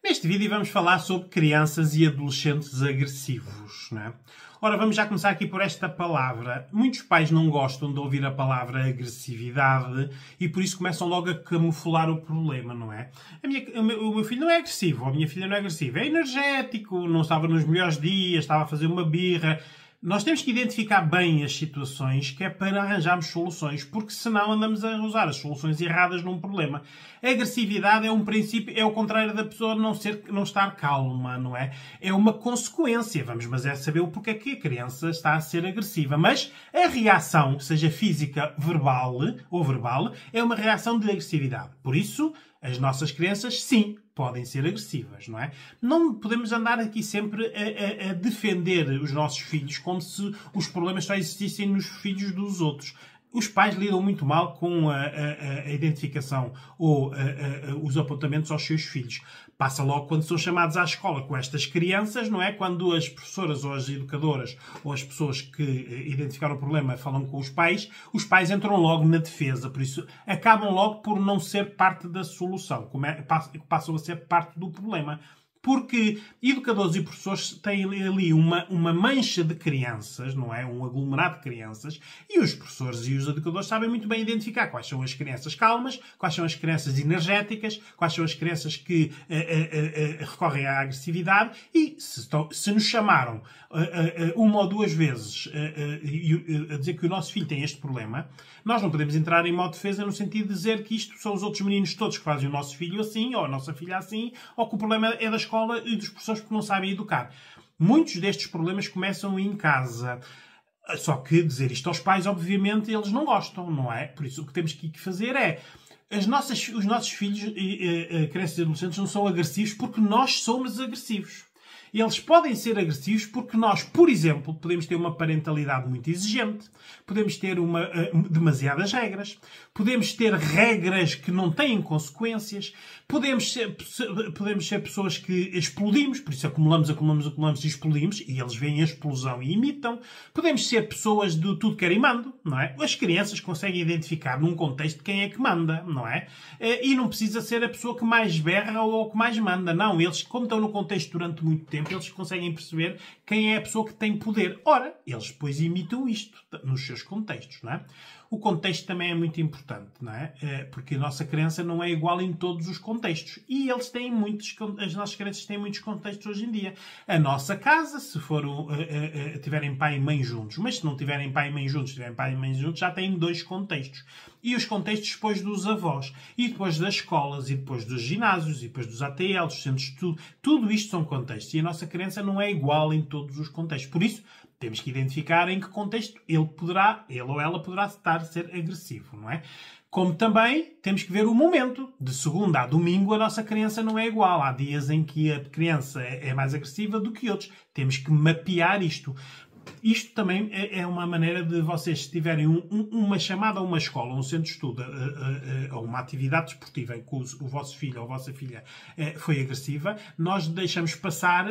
Neste vídeo vamos falar sobre crianças e adolescentes agressivos, não é? Ora, vamos já começar aqui por esta palavra. Muitos pais não gostam de ouvir a palavra agressividade e por isso começam logo a camuflar o problema, não é? O meu filho não é agressivo, ou a minha filha não é agressiva. É energético, não estava nos melhores dias, estava a fazer uma birra. Nós temos que identificar bem as situações, que é para arranjarmos soluções, porque senão andamos a usar as soluções erradas num problema. A agressividade é um princípio, é o contrário da pessoa não estar calma, não é? É uma consequência, mas é saber o porquê que a criança está a ser agressiva. Mas a reação, seja física, verbal ou verbal, é uma reação de agressividade. Por isso, as nossas crianças, sim, podem ser agressivas, não é? Não podemos andar aqui sempre a defender os nossos filhos como se os problemas só existissem nos filhos dos outros. Os pais lidam muito mal com a identificação ou os apontamentos aos seus filhos. Passa logo quando são chamados à escola com estas crianças, não é? Quando as professoras ou as educadoras ou as pessoas que identificaram o problema falam com os pais entram logo na defesa. Por isso, acabam logo por não ser parte da solução. Passam a ser parte do problema. Porque educadores e professores têm ali uma mancha de crianças, não é? Um aglomerado de crianças, e os professores e os educadores sabem muito bem identificar quais são as crianças calmas, quais são as crianças energéticas, quais são as crianças que recorrem à agressividade, e se nos chamaram uma ou duas vezes a dizer que o nosso filho tem este problema, nós não podemos entrar em modo de defesa no sentido de dizer que isto são os outros meninos todos que fazem o nosso filho assim, ou a nossa filha assim, ou que o problema é da escola e dos professores porque não sabem educar. Muitos destes problemas começam em casa. Só que dizer isto aos pais, obviamente, eles não gostam, não é? Por isso o que temos que fazer é os nossos filhos, crianças e adolescentes, não são agressivos porque nós somos agressivos. Eles podem ser agressivos porque nós, por exemplo, podemos ter uma parentalidade muito exigente, podemos ter demasiadas regras, podemos ter regras que não têm consequências, podemos ser pessoas que explodimos, por isso acumulamos e explodimos, e eles veem a explosão e imitam. Podemos ser pessoas de tudo querem mando, não é? As crianças conseguem identificar num contexto quem é que manda, não é? E não precisa ser a pessoa que mais berra ou que mais manda, não. Eles, como estão no contexto durante muito tempo, eles conseguem perceber quem é a pessoa que tem poder. Ora, eles depois imitam isto nos seus contextos, não é? O contexto também é muito importante, não é? Porque a nossa criança não é igual em todos os contextos. E as nossas crianças têm muitos contextos hoje em dia. A nossa casa, se tiverem pai e mãe juntos, mas se não tiverem pai e mãe juntos, tiverem pai e mãe juntos, já têm dois contextos. E os contextos depois dos avós, e depois das escolas, e depois dos ginásios, e depois dos ATLs, dos centros de estudo. Tudo isto são contextos. E a nossa criança não é igual em todos os contextos. Por isso, temos que identificar em que contexto ele ou ela poderá estar a ser agressivo, não é? Como também temos que ver o momento. De segunda a domingo a nossa criança não é igual. Há dias em que a criança é mais agressiva do que outros. Temos que mapear isto. Isto também é uma maneira de vocês, se tiverem uma chamada a uma escola, um centro de estudo, ou uma atividade desportiva em que o vosso filho ou a vossa filha foi agressiva, nós deixamos passar,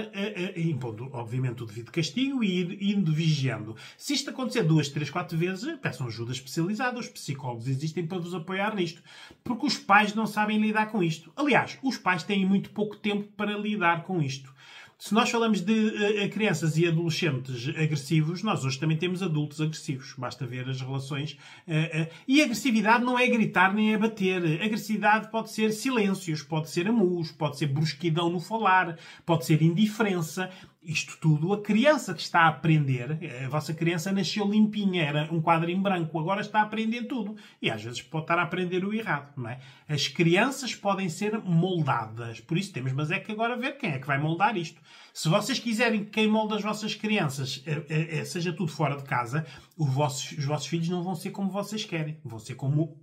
impondo, obviamente, o devido castigo e indo vigiando. Se isto acontecer 2, 3, 4 vezes, peçam ajuda especializada. Os psicólogos existem para vos apoiar nisto. Porque os pais não sabem lidar com isto. Aliás, os pais têm muito pouco tempo para lidar com isto. Se nós falamos de crianças e adolescentes agressivos, nós hoje também temos adultos agressivos. Basta ver as relações. E agressividade não é gritar nem é bater. Agressividade pode ser silêncios, pode ser amuos, pode ser brusquidão no falar, pode ser indiferença. Isto tudo, a criança que está a aprender, a vossa criança nasceu limpinha, era um quadro em branco, agora está a aprender tudo. E às vezes pode estar a aprender o errado, não é? As crianças podem ser moldadas, por isso temos, mas é que agora ver quem é que vai moldar isto. Se vocês quiserem que quem molda as vossas crianças seja tudo fora de casa, os vossos filhos não vão ser como vocês querem, vão ser como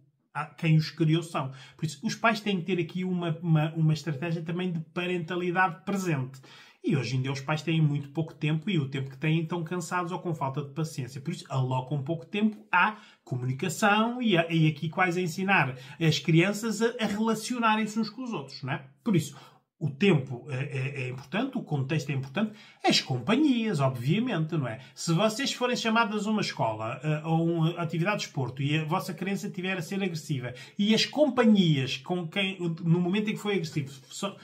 quem os criou são. Por isso, os pais têm que ter aqui uma estratégia também de parentalidade presente. E hoje em dia os pais têm muito pouco tempo e o tempo que têm estão cansados ou com falta de paciência. Por isso, alocam pouco tempo à comunicação e aqui quase a ensinar as crianças a relacionarem-se uns com os outros, não é? Por isso, o tempo é importante, o contexto é importante, as companhias, obviamente, não é? Se vocês forem chamadas a uma escola ou uma atividade de desporto e a vossa criança estiver a ser agressiva e as companhias com quem, no momento em que foi agressivo,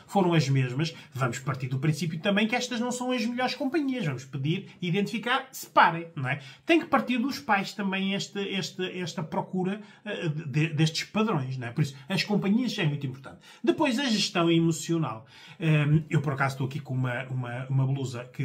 foram as mesmas, vamos partir do princípio também que estas não são as melhores companhias. Vamos pedir, identificar, separem, não é? Tem que partir dos pais também esta procura destes padrões, não é? Por isso, as companhias é muito importante. Depois, a gestão emocional. Eu, por acaso, estou aqui com uma blusa que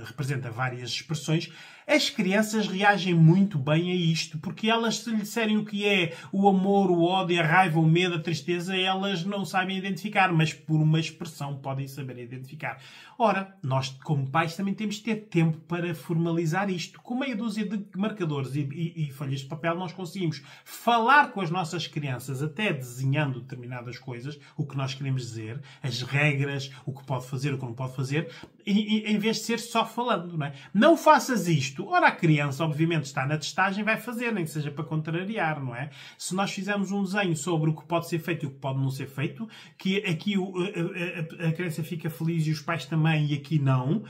representa várias expressões. As crianças reagem muito bem a isto, porque elas, se lhe disserem o que é o amor, o ódio, a raiva, o medo, a tristeza, elas não sabem identificar, mas por uma expressão podem saber identificar. Ora, nós, como pais, também temos de ter tempo para formalizar isto. Com meia dúzia de marcadores e folhas de papel, nós conseguimos falar com as nossas crianças, até desenhando determinadas coisas, o que nós queremos dizer, as regras, o que pode fazer, o que não pode fazer, em vez de ser só falando, não é? Não faças isto. Ora, a criança, obviamente, está na testagem, vai fazer, nem que seja para contrariar, não é? Se nós fizermos um desenho sobre o que pode ser feito e o que pode não ser feito, que aqui a criança fica feliz e os pais também e aqui não,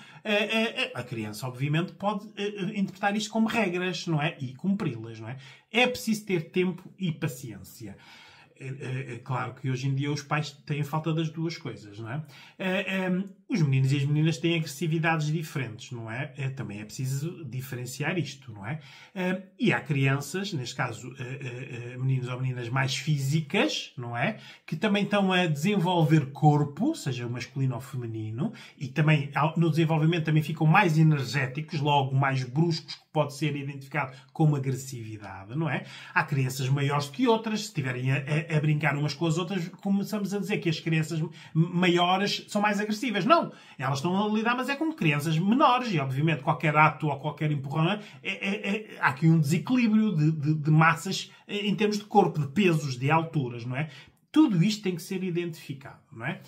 a criança, obviamente, pode interpretar isto como regras, não é? E cumpri-las, não é? É preciso ter tempo e paciência. É claro que hoje em dia os pais têm falta das duas coisas, não é? Os meninos e as meninas têm agressividades diferentes, não é? Também é preciso diferenciar isto, não é? E há crianças, neste caso meninos ou meninas mais físicas, não é? Que também estão a desenvolver corpo, seja masculino ou feminino, e também no desenvolvimento também ficam mais energéticos, logo mais bruscos, que pode ser identificado como agressividade, não é? Há crianças maiores que outras, se estiverem a brincar umas com as outras, começamos a dizer que as crianças maiores são mais agressivas. Não! Elas estão a lidar, mas é com crianças menores e, obviamente, qualquer ato ou qualquer empurrão, há aqui um desequilíbrio de massas em termos de corpo, de pesos, de alturas, não é? Tudo isto tem que ser identificado, não é?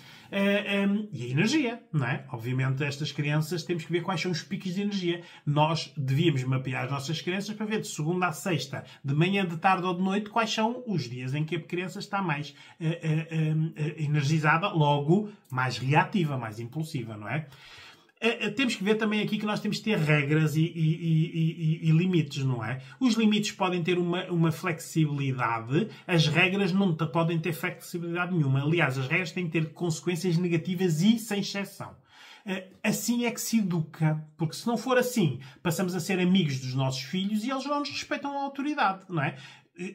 E a energia, não é? Obviamente, estas crianças temos que ver quais são os picos de energia. Nós devíamos mapear as nossas crianças para ver de segunda a sexta, de manhã, de tarde ou de noite, quais são os dias em que a criança está mais energizada, logo mais reativa, mais impulsiva, não é? Temos que ver também aqui que nós temos que ter regras e limites, não é? Os limites podem ter uma flexibilidade, as regras não podem ter flexibilidade nenhuma. Aliás, as regras têm que ter consequências negativas e sem exceção. Assim é que se educa, porque se não for assim, passamos a ser amigos dos nossos filhos e eles não nos respeitam a autoridade, não é?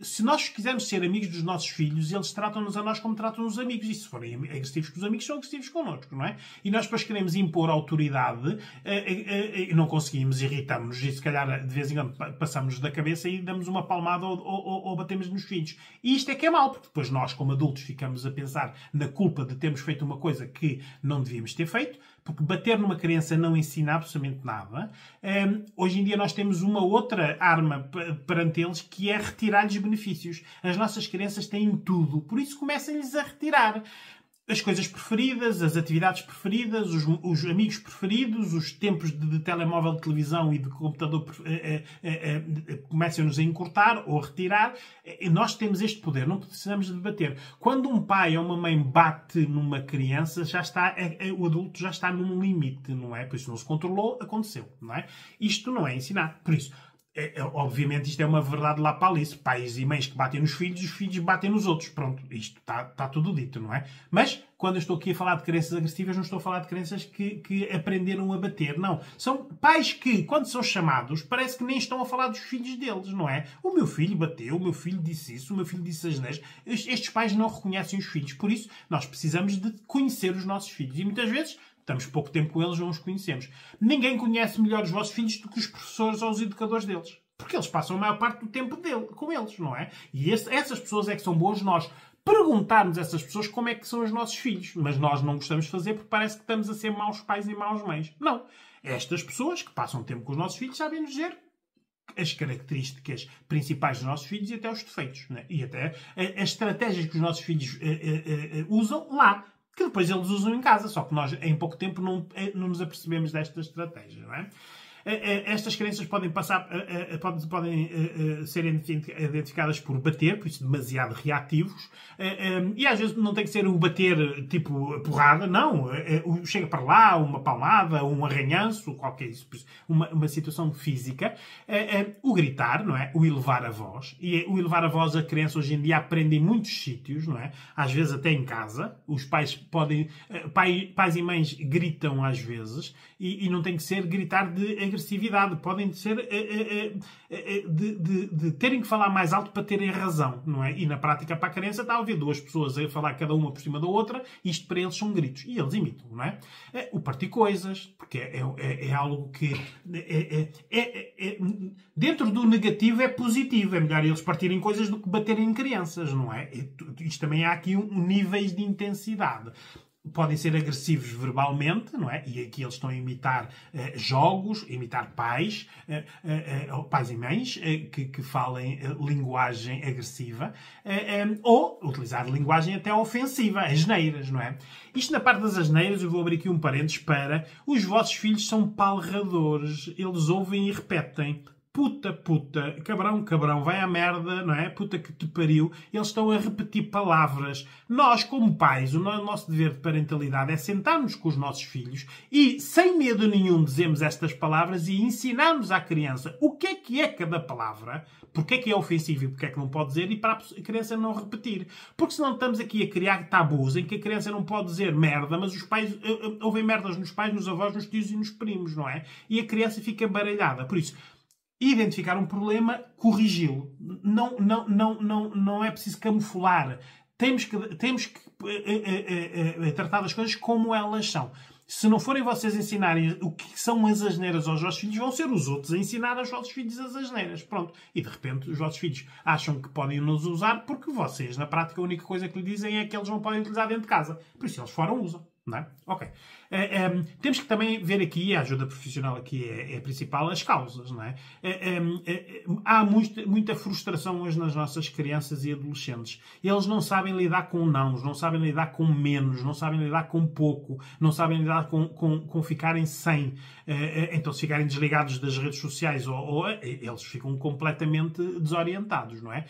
Se nós quisermos ser amigos dos nossos filhos, eles tratam-nos a nós como tratam os amigos. E se forem agressivos com os amigos, são agressivos connosco, não é? E nós depois queremos impor autoridade e não conseguimos, irritamos-nos e se calhar de vez em quando passamos da cabeça e damos uma palmada ou batemos nos filhos. E isto é que é mau, porque depois nós, como adultos, ficamos a pensar na culpa de termos feito uma coisa que não devíamos ter feito, porque bater numa criança não ensina absolutamente nada. Hoje em dia nós temos uma outra arma perante eles, que é retirar-lhes benefícios. As nossas crianças têm tudo, por isso comecem-lhes a retirar as coisas preferidas, as atividades preferidas, os amigos preferidos, os tempos de telemóvel, de televisão e de computador começam-nos a encurtar ou a retirar. E nós temos este poder, não precisamos de debater. Quando um pai ou uma mãe bate numa criança, já está, o adulto já está num limite, não é? Por isso não se controlou, aconteceu, não é? Isto não é ensinar. Por isso, obviamente isto é uma verdade lá para Alice. Pais e mães que batem nos filhos, os filhos batem nos outros. Pronto, isto está tudo dito, não é? Mas, quando eu estou aqui a falar de crianças agressivas, não estou a falar de crianças que aprenderam a bater, não. São pais que, quando são chamados, parece que nem estão a falar dos filhos deles, não é? O meu filho bateu, o meu filho disse isso, o meu filho disse as neiras. Estes pais não reconhecem os filhos. Por isso, nós precisamos de conhecer os nossos filhos. E muitas vezes estamos pouco tempo com eles, não os conhecemos. Ninguém conhece melhor os vossos filhos do que os professores ou os educadores deles. Porque eles passam a maior parte do tempo com eles, não é? E essas pessoas é que são boas nós perguntarmos a essas pessoas como é que são os nossos filhos. Mas nós não gostamos de fazer porque parece que estamos a ser maus pais e maus mães. Não. Estas pessoas que passam tempo com os nossos filhos sabem nos dizer as características principais dos nossos filhos e até os defeitos, não é? E até as estratégias que os nossos filhos usam lá, que depois eles usam em casa, só que nós em pouco tempo não nos apercebemos desta estratégia, não é? Estas crianças podem passar, podem ser identificadas por bater, por isso demasiado reativos, e às vezes não tem que ser o bater tipo porrada, não. Chega para lá, uma palmada, um arranhanço, qualquer isso, uma situação física. O gritar, não é? O elevar a voz. E o elevar a voz, a criança hoje em dia aprende em muitos sítios, não é? Às vezes até em casa. Os pais podem... Pais e mães gritam às vezes e não tem que ser gritar de agressividade. Podem ser de terem que falar mais alto para terem razão, não é? E na prática, para a criança, está a ouvir duas pessoas a falar cada uma por cima da outra, isto para eles são gritos. E eles imitam, não é? O partir coisas, porque é algo que... dentro do negativo é positivo. É melhor eles partirem coisas do que baterem em crianças, não é? Isto também há aqui níveis de intensidade. Podem ser agressivos verbalmente, não é? E aqui eles estão a imitar jogos, a imitar pais e mães que falem linguagem agressiva, ou utilizar linguagem até ofensiva, asneiras, não é? Isto na parte das asneiras, eu vou abrir aqui um parênteses para os vossos filhos são palradores, eles ouvem e repetem. Puta, cabrão, vai à merda, não é? Puta que te pariu. Eles estão a repetir palavras. Nós, como pais, o nosso dever de parentalidade é sentarmos com os nossos filhos e, sem medo nenhum, dizermos estas palavras e ensinarmos à criança o que é cada palavra, porque é que é ofensivo e porque é que não pode dizer, e para a criança não repetir. Porque senão estamos aqui a criar tabus em que a criança não pode dizer merda, mas os pais ouvem merdas nos pais, nos avós, nos tios e nos primos, não é? E a criança fica baralhada. Por isso, identificar um problema, corrigi-lo. Não é preciso camuflar. Temos que tratar das coisas como elas são. Se não forem vocês ensinarem o que são as asneiras aos vossos filhos, vão ser os outros a ensinar aos vossos filhos as asneiras. Pronto. E de repente os vossos filhos acham que podem nos usar porque vocês, na prática, a única coisa que lhe dizem é que eles não podem utilizar dentro de casa. Por isso eles fora usam. Não é? Ok. Temos que também ver aqui, a ajuda profissional aqui é a principal, as causas. Não é? Há muita frustração hoje nas nossas crianças e adolescentes. Eles não sabem lidar com nãos, não sabem lidar com menos, não sabem lidar com pouco, não sabem lidar com ficarem sem. Então, se ficarem desligados das redes sociais, eles ficam completamente desorientados, não é?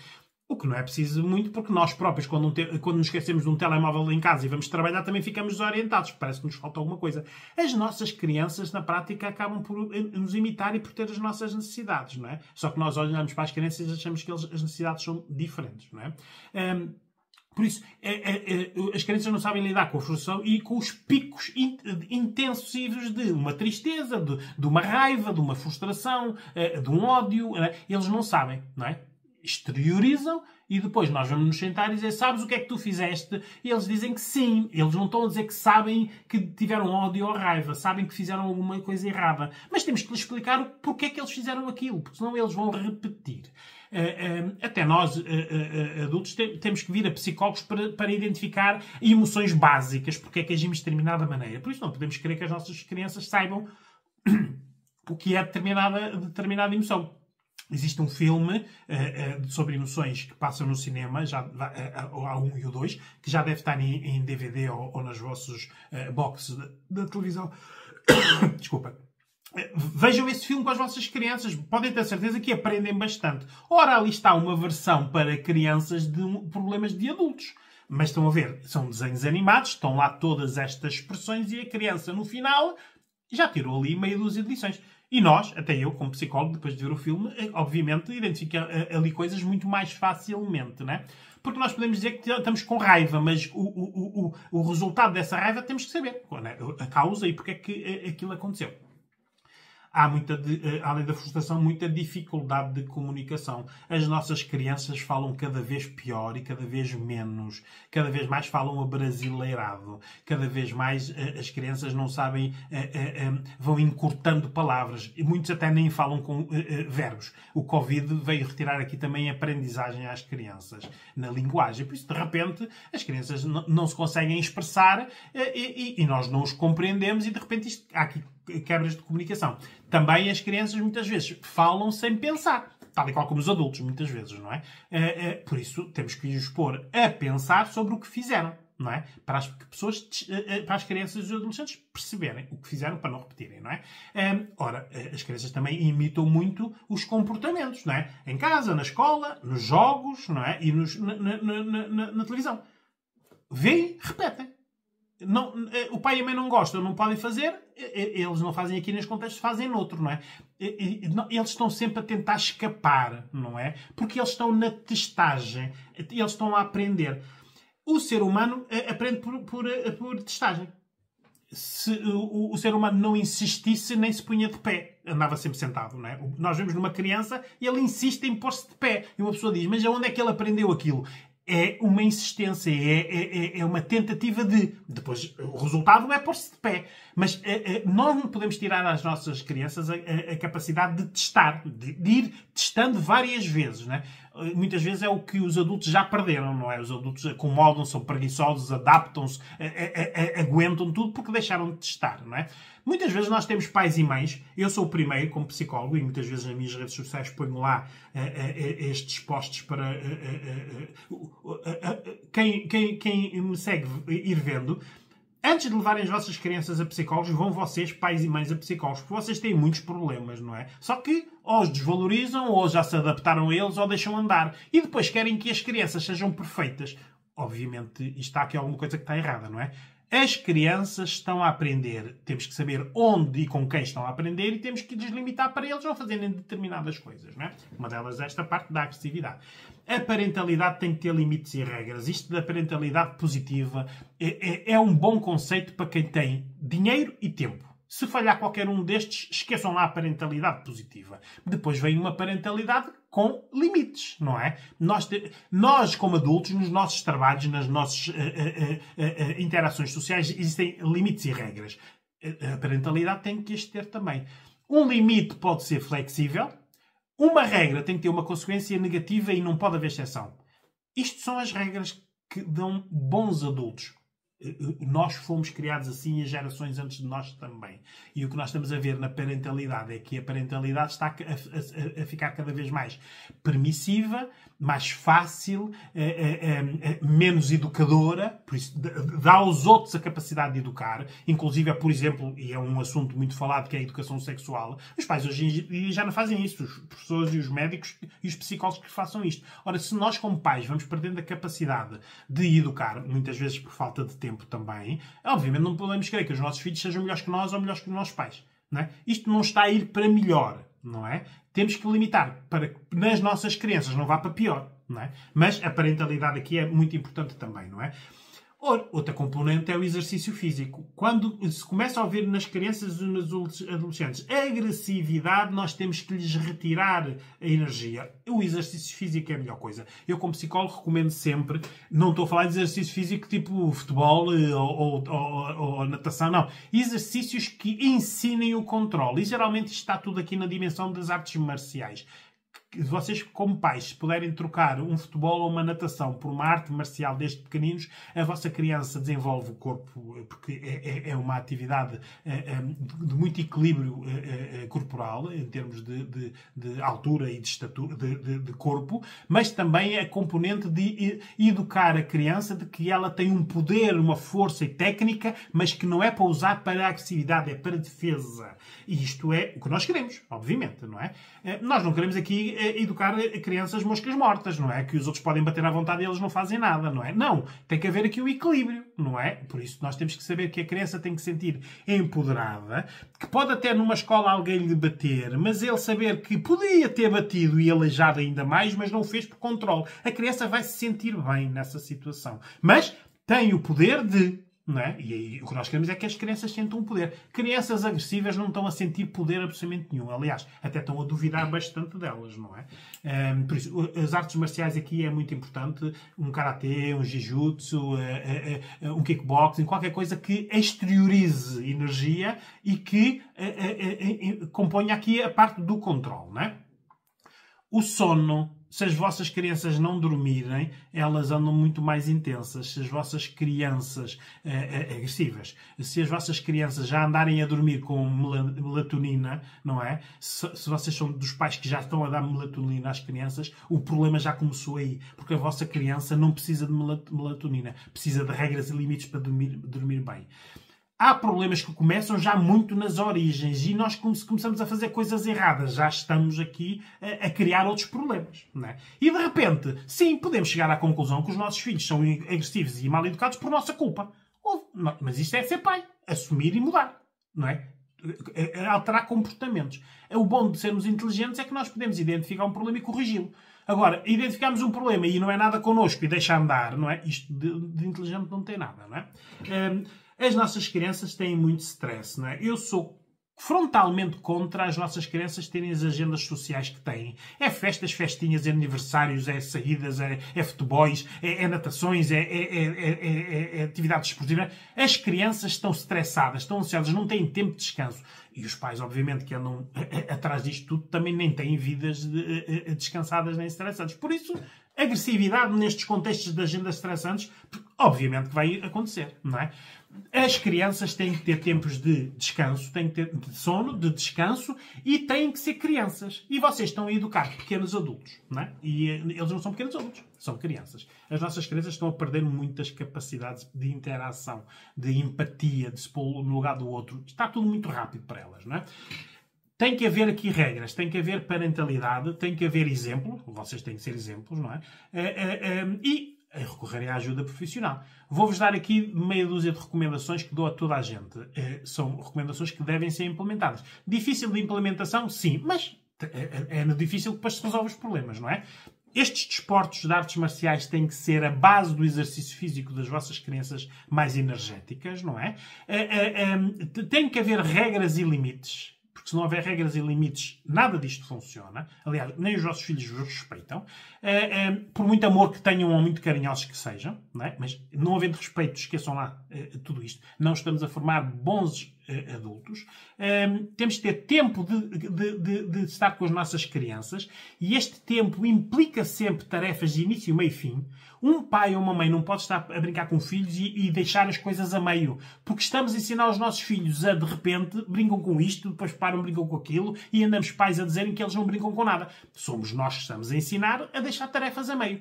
O que não é preciso muito, porque nós próprios, quando nos esquecemos de um telemóvel em casa e vamos trabalhar, também ficamos desorientados. Parece que nos falta alguma coisa. As nossas crianças, na prática, acabam por nos imitar e por ter as nossas necessidades, não é? Só que nós olhamos para as crianças e achamos que as necessidades são diferentes, não é? Por isso, as crianças não sabem lidar com a frustração e com os picos intensivos de uma tristeza, de uma raiva, de uma frustração, de um ódio. Não é? Eles não sabem, não é? Exteriorizam e depois nós vamos nos sentar e dizer, sabes o que é que tu fizeste? E eles dizem que sim. Eles não estão a dizer que sabem que tiveram ódio ou raiva, sabem que fizeram alguma coisa errada. Mas temos que lhes explicar o porquê é que eles fizeram aquilo, porque senão eles vão repetir. Até nós, adultos, temos que vir a psicólogos para identificar emoções básicas, porque é que agimos de determinada maneira. Por isso não podemos querer que as nossas crianças saibam o que é determinada emoção. Existe um filme sobre emoções que passa no cinema, já há 1 e o 2, que já deve estar em DVD ou nas vossos boxes da televisão. Desculpa. Vejam esse filme com as vossas crianças. Podem ter certeza que aprendem bastante. Ora, ali está uma versão para crianças de problemas de adultos. Mas estão a ver, são desenhos animados, estão lá todas estas expressões e a criança, no final, já tirou ali meia dúzia de lições. E nós, até eu, como psicólogo, depois de ver o filme, obviamente, identifica ali coisas muito mais facilmente, né? Porque nós podemos dizer que estamos com raiva, mas o resultado dessa raiva temos que saber. Né? A causa e porque é que aquilo aconteceu. Há além da frustração, muita dificuldade de comunicação. As nossas crianças falam cada vez pior e cada vez menos. Cada vez mais falam abrasileirado. Cada vez mais as crianças não sabem, vão encurtando palavras. E muitos até nem falam com verbos. O Covid veio retirar aqui também a aprendizagem às crianças na linguagem. Por isso, de repente, as crianças não se conseguem expressar e nós não os compreendemos e, de repente, há aqui quebras de comunicação. Também as crianças muitas vezes falam sem pensar, tal e qual como os adultos muitas vezes, não é? Por isso temos que os pôr a pensar sobre o que fizeram. não é? Para as pessoas, para as crianças e os adolescentes perceberem o que fizeram para não repetirem, não é? Ora, as crianças também imitam muito os comportamentos, não é? Em casa, na escola, nos jogos, não é? E na televisão. Veem, repetem. Não, o pai e a mãe não gostam, não podem fazer, eles não fazem aqui neste contexto, fazem noutro, não é? Eles estão sempre a tentar escapar, não é? Porque eles estão na testagem, eles estão a aprender. O ser humano aprende por testagem. Se o ser humano não insistisse, nem se punha de pé. Andava sempre sentado, não é? Nós vemos numa criança e ele insiste em pôr-se de pé. E uma pessoa diz, mas onde é que ele aprendeu aquilo? É uma insistência, é uma tentativa de... Depois, o resultado é pôr-se de pé. Mas nós não podemos tirar às nossas crianças a capacidade de testar, de ir testando várias vezes, não é? Muitas vezes é o que os adultos já perderam, não é? Os adultos acomodam-se, são preguiçosos, adaptam-se, aguentam tudo porque deixaram de testar, não é? Muitas vezes nós temos pais e mães, eu sou o primeiro como psicólogo e muitas vezes nas minhas redes sociais ponho lá estes posts para quem me segue ir vendo. Antes de levarem as vossas crianças a psicólogos, vão vocês, pais e mães, a psicólogos, porque vocês têm muitos problemas, não é? Só que ou os desvalorizam, ou já se adaptaram a eles, ou deixam andar. E depois querem que as crianças sejam perfeitas. Obviamente, isto está aqui alguma coisa que está errada, não é? As crianças estão a aprender. Temos que saber onde e com quem estão a aprender e temos que deslimitar para eles não fazerem determinadas coisas, não é? Uma delas é esta parte da agressividade. A parentalidade tem que ter limites e regras. Isto da parentalidade positiva é um bom conceito para quem tem dinheiro e tempo. Se falhar qualquer um destes, esqueçam lá a parentalidade positiva. Depois vem uma parentalidade com limites, não é? Nós, como adultos, nos nossos trabalhos, nas nossas interações sociais, existem limites e regras. A parentalidade tem que as ter também. Um limite pode ser flexível. Uma regra tem que ter uma consequência negativa e não pode haver exceção. Isto são as regras que dão bons adultos. Nós fomos criados assim e as gerações antes de nós também. E o que nós estamos a ver na parentalidade é que a parentalidade está a ficar cada vez mais permissiva, mais fácil, menos educadora, por isso dá aos outros a capacidade de educar, inclusive, por exemplo, e é um assunto muito falado, que é a educação sexual. Os pais hoje em dia já não fazem isso, os professores e os médicos e os psicólogos que façam isto. Ora, se nós como pais vamos perdendo a capacidade de educar, muitas vezes por falta de tempo também, obviamente não podemos querer que os nossos filhos sejam melhores que nós ou melhores que os nossos pais. Não é? Isto não está a ir para melhor, não é? Temos que limitar para que nas nossas crianças não vá para pior, não é? Mas a parentalidade aqui é muito importante também, não é? Outra componente é o exercício físico. Quando se começa a ver nas crianças e nos adolescentes a agressividade, nós temos que lhes retirar a energia. O exercício físico é a melhor coisa. Eu, como psicólogo, recomendo sempre, não estou a falar de exercício físico tipo futebol ou natação, não. Exercícios que ensinem o controle. E geralmente isto está tudo aqui na dimensão das artes marciais. Vocês, como pais, se puderem trocar um futebol ou uma natação por uma arte marcial desde pequeninos, a vossa criança desenvolve o corpo, porque é uma atividade de muito equilíbrio corporal, em termos de altura e de estatura, de corpo, mas também a componente de educar a criança de que ela tem um poder, uma força e técnica, mas que não é para usar para a agressividade, é para a defesa. E isto é o que nós queremos, obviamente, não é? Nós não queremos aqui educar crianças moscas mortas, não é? Que os outros podem bater à vontade e eles não fazem nada, não é? Não. Tem que haver aqui o equilíbrio, não é? Por isso nós temos que saber que a criança tem que se sentir empoderada, que pode até numa escola alguém lhe bater, mas ele saber que podia ter batido e aleijado ainda mais, mas não o fez por controle. A criança vai se sentir bem nessa situação. Mas tem o poder de... Não é? E aí, o que nós queremos é que as crianças sentam poder. Crianças agressivas não estão a sentir poder absolutamente nenhum. Aliás, até estão a duvidar bastante delas, não é? Por isso, as artes marciais aqui é muito importante. Um karatê, um jiu-jitsu, um kickboxing, qualquer coisa que exteriorize energia e que componha aqui a parte do controle, não é? O sono. Se as vossas crianças não dormirem, elas andam muito mais intensas. Se as vossas crianças agressivas, se as vossas crianças já andarem a dormir com melatonina, não é? Se vocês são dos pais que já estão a dar melatonina às crianças, o problema já começou aí. Porque a vossa criança não precisa de melatonina. Precisa de regras e limites para dormir bem. Há problemas que começam já muito nas origens e nós começamos a fazer coisas erradas. Já estamos aqui a criar outros problemas. Não é? E de repente, sim, podemos chegar à conclusão que os nossos filhos são agressivos e mal educados por nossa culpa. Mas isto é ser pai. Assumir e mudar. Não é? Alterar comportamentos. O bom de sermos inteligentes é que nós podemos identificar um problema e corrigi-lo. Agora, identificamos um problema e não é nada connosco e deixa andar, não é? Isto de inteligente não tem nada, não é? As nossas crianças têm muito stress, não é? Eu sou frontalmente contra as nossas crianças terem as agendas sociais que têm. É festas, festinhas, é aniversários, é saídas, é futebols, é natações, é atividades esportivas. As crianças estão estressadas, estão ansiosas, não têm tempo de descanso. E os pais, obviamente, que andam atrás disto tudo, também nem têm vidas descansadas nem estressadas. Por isso, agressividade nestes contextos de agendas estressantes, obviamente que vai acontecer, não é? As crianças têm que ter tempos de descanso, têm que ter de sono, de descanso e têm que ser crianças. E vocês estão a educar pequenos adultos, não é? E eles não são pequenos adultos, são crianças. As nossas crianças estão a perder muitas capacidades de interação, de empatia, de se pôr no lugar do outro. Está tudo muito rápido para elas, não é? Tem que haver aqui regras, tem que haver parentalidade, tem que haver exemplo. Vocês têm que ser exemplos, não é? E recorrerem à ajuda profissional. Vou-vos dar aqui meia dúzia de recomendações que dou a toda a gente. São recomendações que devem ser implementadas. Difícil de implementação? Sim, mas é difícil que depois se resolve os problemas, não é? Estes desportos de artes marciais têm que ser a base do exercício físico das vossas crianças mais energéticas, não é? Tem que haver regras e limites. Porque se não houver regras e limites, nada disto funciona. Aliás, nem os vossos filhos vos respeitam. Por muito amor que tenham ou muito carinhosos que sejam, não é? Mas não havendo respeito, esqueçam lá tudo isto. Não estamos a formar bons adultos. Temos que ter tempo de estar com as nossas crianças e este tempo implica sempre tarefas de início, meio e fim. Um pai ou uma mãe não pode estar a brincar com filhos e deixar as coisas a meio, porque estamos a ensinar os nossos filhos a, de repente, brincam com isto, depois param, brincam com aquilo e andamos pais a dizerem que eles não brincam com nada. Somos nós que estamos a ensinar a deixar tarefas a meio.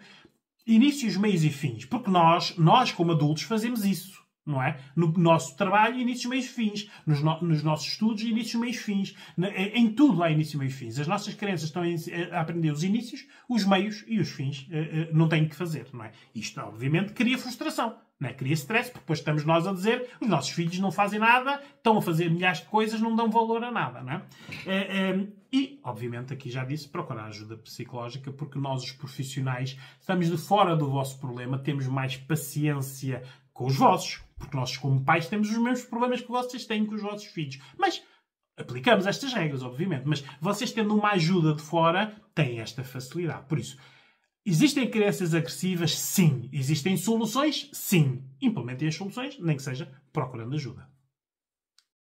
Inícios, meios e fins, porque nós como adultos, fazemos isso. Não é? No nosso trabalho, inícios, meios, fins. Nos nossos estudos, inícios, meios, fins. Em tudo há início, meio e fins. As nossas crianças estão a aprender os inícios, os meios e os fins. Não têm que fazer, não é? Isto, obviamente, cria frustração. Não é? Cria stress, porque depois estamos nós a dizer os nossos filhos não fazem nada, estão a fazer milhares de coisas, não dão valor a nada, não é? E, obviamente, aqui já disse, procurar ajuda psicológica, porque nós, os profissionais, estamos de fora do vosso problema, temos mais paciência com os vossos, porque nós, como pais, temos os mesmos problemas que vocês têm com os vossos filhos. Mas aplicamos estas regras, obviamente. Mas vocês, tendo uma ajuda de fora, têm esta facilidade. Por isso, existem crianças agressivas? Sim. Existem soluções? Sim. Implementem as soluções, nem que seja procurando ajuda.